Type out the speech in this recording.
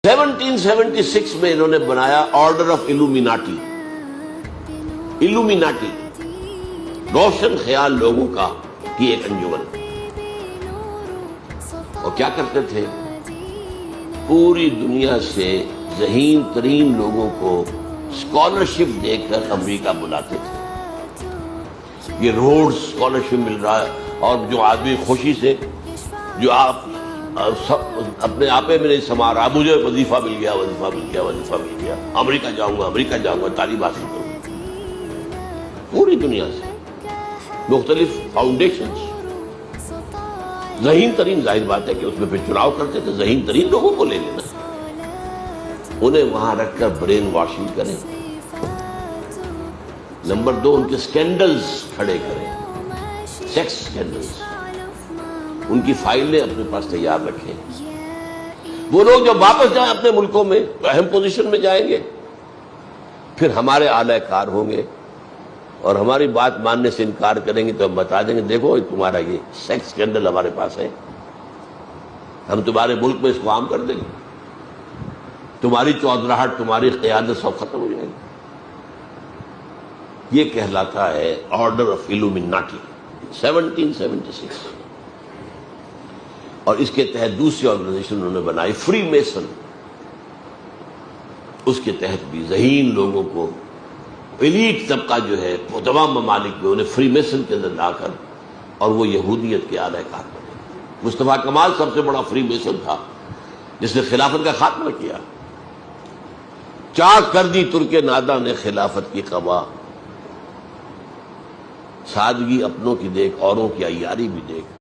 1776 میں انہوں نے بنایا آرڈر آف الومیناٹی. الومیناٹی روشن خیال لوگوں کی ایک انجمن. اور کیا کرتے تھے؟ پوری دنیا سے ذہین ترین لوگوں کو اسکالرشپ دے کر امریکہ بلاتے تھے. یہ روڈ اسکالرشپ مل رہا ہے، اور جو آدمی خوشی سے جو آپ اپنے آپے میں نہیں سما رہا، مجھے وظیفہ مل گیا، وظیفہ مل گیا، وظیفہ مل گیا، امریکہ جاؤں گا، امریکہ جاؤں گا، تعلیم حاصل کروں گا. پوری دنیا سے مختلف فاؤنڈیشنز، ذہین ترین، ظاہر بات ہے کہ اس میں پھر چناؤ کرتے تھے، ذہین ترین لوگوں کو لے لینا، انہیں وہاں رکھ کر برین واشنگ کریں. نمبر 2، ان کے سکینڈلز کھڑے کریں، سیکس سکینڈلز، ان کی فائلیں اپنے پاس تیار رکھیں. وہ لوگ جب واپس جائیں اپنے ملکوں میں اہم پوزیشن میں جائیں گے، پھر ہمارے اعلی کار ہوں گے اور ہماری بات ماننے سے انکار کریں گے تو ہم بتا دیں گے دیکھو تمہارا یہ سیکس سکینڈل ہمارے پاس ہے، ہم تمہارے ملک میں اس کو عام کر دیں گے، تمہاری چودراہٹ، تمہاری قیادت سب ختم ہو جائے گی. یہ کہلاتا ہے آرڈر آف الومیناٹی 1776. اور اس کے تحت دوسری آرگنائزیشن انہوں نے بنائی فری میسن. اس کے تحت بھی ذہین لوگوں کو، ایلیٹ طبقہ جو ہے وہ تمام ممالک میں، انہیں فری میسن کے اندر لا کر، اور وہ یہودیت کے اعلی کار بنے. مصطفیٰ کمال سب سے بڑا فری میسن تھا جس نے خلافت کا خاتمہ کیا. چاک کر دی ترک ناداں نے خلافت کی قبا، سادگی اپنوں کی دیکھ، اوروں کی عیاری بھی دیکھ.